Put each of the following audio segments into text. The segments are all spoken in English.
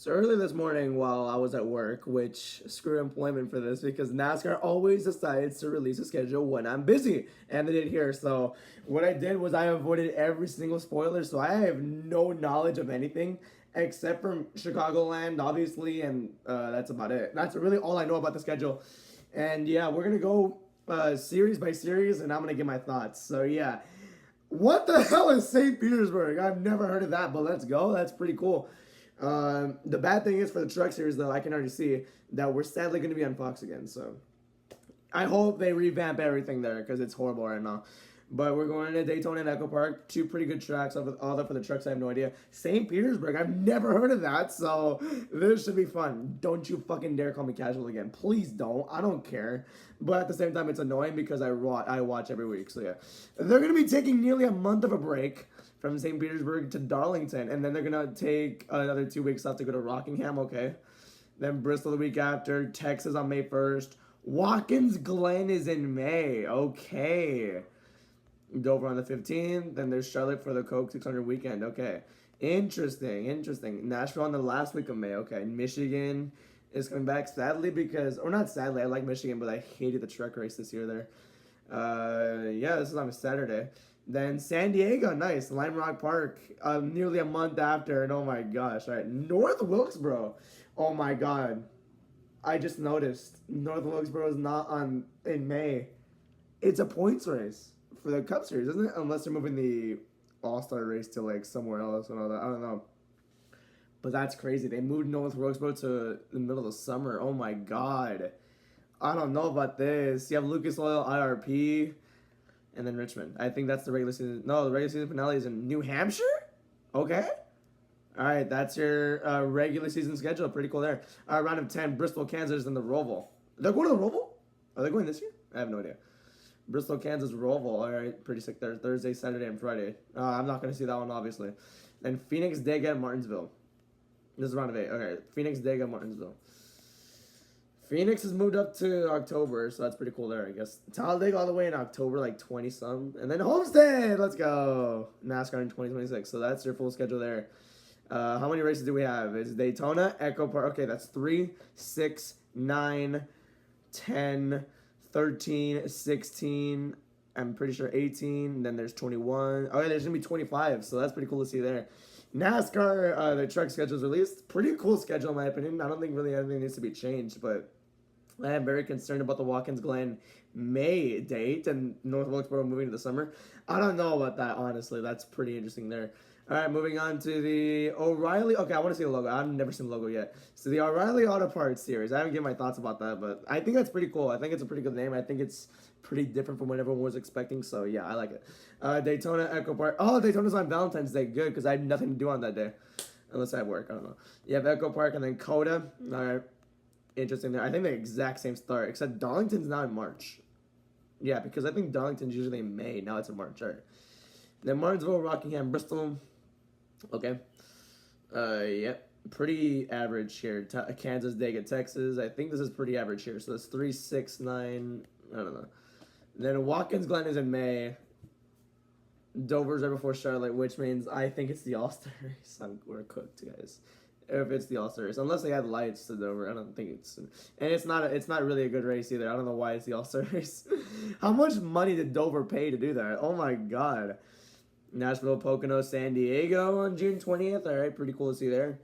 So early this morning while I was at work, which screw employment for this because NASCAR always decides to release a schedule when I'm busy, and they did here. So what I did was I avoided every single spoiler, so I have no knowledge of anything except from Chicagoland, obviously, and that's about it. That's really all I know about the schedule. And yeah, we're gonna go series by series, and I'm gonna give my thoughts. So yeah, what the hell is St. Petersburg? I've never heard of that, but let's go. That's pretty cool. The bad thing is for the truck series, though, I can already see that we're sadly going to be on Fox again. So I hope they revamp everything there because it's horrible right now. But we're going to Daytona and Echo Park, two pretty good tracks. Although for the trucks, I have no idea. St. Petersburg, I've never heard of that, so this should be fun. Don't you fucking dare call me casual again. Please don't. I don't care. But at the same time, it's annoying because I watch every week. So yeah, they're gonna be taking nearly a month of a break from St. Petersburg to Darlington, and then they're gonna take another 2 weeks off to go to Rockingham. Okay, then Bristol the week after, Texas on May 1st. Watkins Glen is in May. Okay. Dover on the 15th. Then there's Charlotte for the Coke 600 weekend. Okay. Interesting. Nashville on the last week of May. Okay. Michigan is coming back, sadly, because, or not sadly, I like Michigan, but I hated the truck race this year there. Yeah, this is on a Saturday. Then San Diego, nice. Lime Rock Park, nearly a month after, and oh my gosh. All right. North Wilkesboro. Oh my god. I just noticed North Wilkesboro is not on in May. It's a points race for the Cup Series, isn't it? Unless they're moving the All-Star race to like somewhere else and all that. I don't know. But that's crazy. They moved North Wilkesboro to the middle of the summer. Oh my god. I don't know about this. You have Lucas Oil, IRP, and then Richmond. I think that's the regular season. No, the regular season finale is in New Hampshire? Okay. All right, that's your regular season schedule. Pretty cool there. Round of 10, Bristol, Kansas, and the Roval. They're going to the Roval? Are they going this year? I have no idea. Bristol, Kansas, Roval. All right, pretty sick there. Thursday, Saturday, and Friday. I'm not going to see that one, obviously. Then Phoenix, Dega, Martinsville. This is round of 8. Okay, Phoenix, Dega, Martinsville. Phoenix has moved up to October, so that's pretty cool there, I guess. Talladega all the way in October, like 20-some. And then Homestead, let's go. NASCAR in 2026, so that's your full schedule there. How many races do we have? It's Daytona, Echo Park. Okay, that's 3, 6, 9, 10, 13, 16. I'm pretty sure 18. Then there's 21. Oh, yeah, there's going to be 25. So that's pretty cool to see there. NASCAR, the truck schedule is released. Pretty cool schedule, in my opinion. I don't think really anything needs to be changed, but I am very concerned about the Watkins Glen May date and North Wilkesboro moving to the summer. I don't know about that, honestly. That's pretty interesting there. All right, moving on to the O'Reilly. Okay, I want to see the logo. I've never seen the logo yet. So the O'Reilly Auto Parts series. I haven't given my thoughts about that, but I think that's pretty cool. I think it's a pretty good name. I think it's pretty different from what everyone was expecting. So yeah, I like it. Daytona Echo Park. Oh, Daytona's on Valentine's Day. Good, because I had nothing to do on that day, unless I have work. I don't know. You have Echo Park and then Coda. All right, interesting there. I think the exact same start, except Darlington's now in March. Yeah, because I think Darlington's usually in May. Now it's in March. All right. Then Martinsville, Rockingham, Bristol. Okay. Yep. Pretty average here. Kansas, Dega, Texas. I think this is pretty average here. So that's 3, 6, 9. I don't know. Then Watkins Glen is in May. Dover's right before Charlotte, which means I think it's the All-Star race. We're cooked, guys. If it's the All-Star race, unless they add lights to Dover, I don't think it's. And it's not really a good race either. I don't know why it's the All-Star race. How much money did Dover pay to do that? Oh my god. Nashville, Pocono, San Diego on June 20th. All right, pretty cool to see there.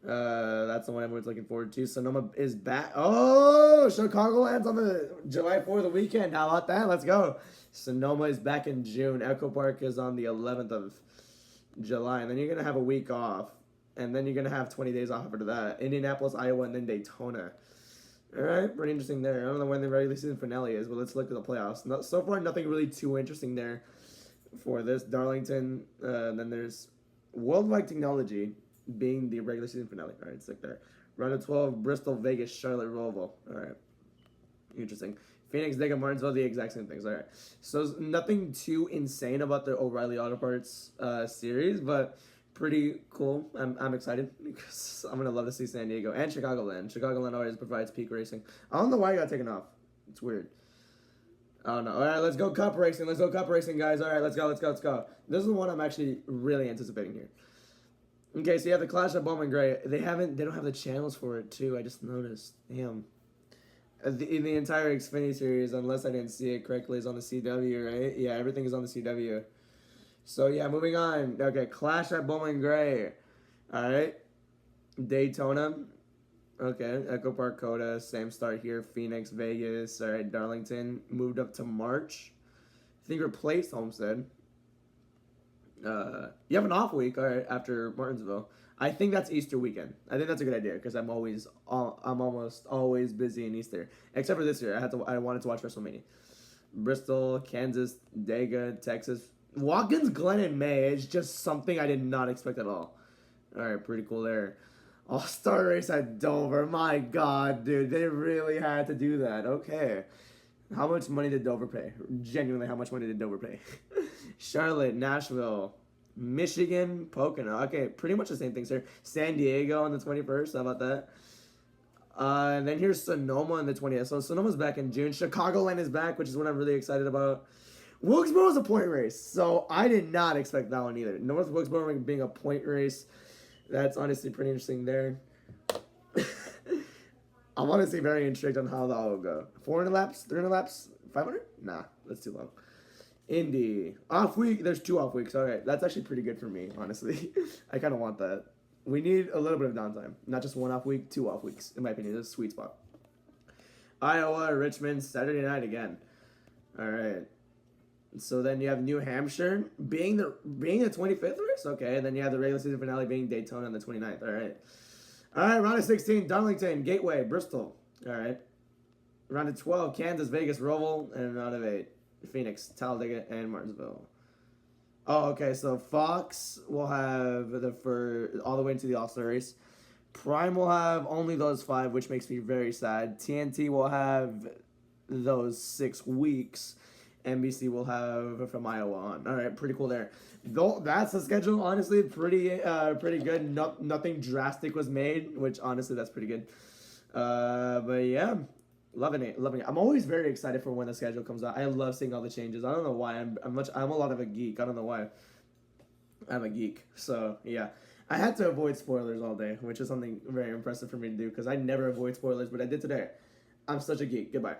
That's the one everyone's looking forward to. Sonoma is back. Oh, Chicagoland's on the July 4th, the weekend. How about that? Let's go. Sonoma is back in June. Echo Park is on the 11th of July. And then you're going to have a week off. And then you're going to have 20 days off after that. Indianapolis, Iowa, and then Daytona. All right, pretty interesting there. I don't know when the regular season finale is, but let's look at the playoffs. So far, nothing really too interesting there for this. Darlington, then there's Worldwide Technology being the regular season finale. All right, sick there. Round of 12, Bristol, Vegas, Charlotte, Roval. All right, interesting. Phoenix, Dega, Martinsville, the exact same things. All right, so nothing too insane about the O'Reilly Auto Parts series, but pretty cool. I'm excited because I'm gonna love to see San Diego and Chicagoland. Chicagoland always provides peak racing. I don't know why I got taken off. It's weird. I don't know. All right, let's go cup racing. Let's go cup racing, guys. All right, let's go. This is the one I'm actually really anticipating here. Okay, so you have the Clash of Bowman Gray. They don't have the channels for it too. I just noticed. Damn. In the entire Xfinity series, unless I didn't see it correctly, is on the CW, right? Yeah, everything is on the CW. So yeah, moving on. Okay, Clash at Bowman Gray. All right, Daytona. Okay, Echo Park, Coda. Same start here. Phoenix, Vegas. All right, Darlington moved up to March. I think replaced Homestead. You have an off week, all right, after Martinsville. I think that's Easter weekend. I think that's a good idea because I'm almost always busy in Easter, except for this year. I wanted to watch WrestleMania. Bristol, Kansas, Dega, Texas, Watkins, Glen, and May is just something I did not expect at all. All right, pretty cool there. All-Star race at Dover. My God, dude, they really had to do that. Okay. How much money did Dover pay? Genuinely, how much money did Dover pay? Charlotte, Nashville, Michigan, Pocono. Okay, pretty much the same things here. San Diego on the 21st. How about that? And then here's Sonoma on the 20th. So Sonoma's back in June. Chicagoland is back, which is what I'm really excited about. Wilkesboro is a point race, so I did not expect that one either. North Wilkesboro being a point race, that's honestly pretty interesting there. I'm honestly very intrigued on how that will go. 400 laps, 300 laps, 500? Nah, that's too long. Indy. Off week. There's 2 off weeks. Okay, that's actually pretty good for me, honestly. I kind of want that. We need a little bit of downtime. Not just 1 off week, 2 off weeks, in my opinion. It's a sweet spot. Iowa, Richmond, Saturday night again. All right. So then you have New Hampshire being the 25th race? Okay, and then you have the regular season finale being Daytona on the 29th. All right. All right, round of 16, Darlington, Gateway, Bristol. All right. Round of 12, Kansas, Vegas, Roval, and round of 8, Phoenix, Talladega, and Martinsville. Oh, okay, so Fox will have for all the way into the All-Star race. Prime will have only those 5, which makes me very sad. TNT will have those 6 weeks. NBC will have from Iowa on. All right, pretty cool there. Though that's the schedule, honestly, pretty good. Nothing drastic was made, which honestly that's pretty good. But yeah, loving it. I'm always very excited for when the schedule comes out. I love seeing all the changes. I don't know why. I'm a lot of a geek. I don't know why. I'm a geek. So yeah, I had to avoid spoilers all day, which is something very impressive for me to do because I never avoid spoilers, but I did today. I'm such a geek. Goodbye.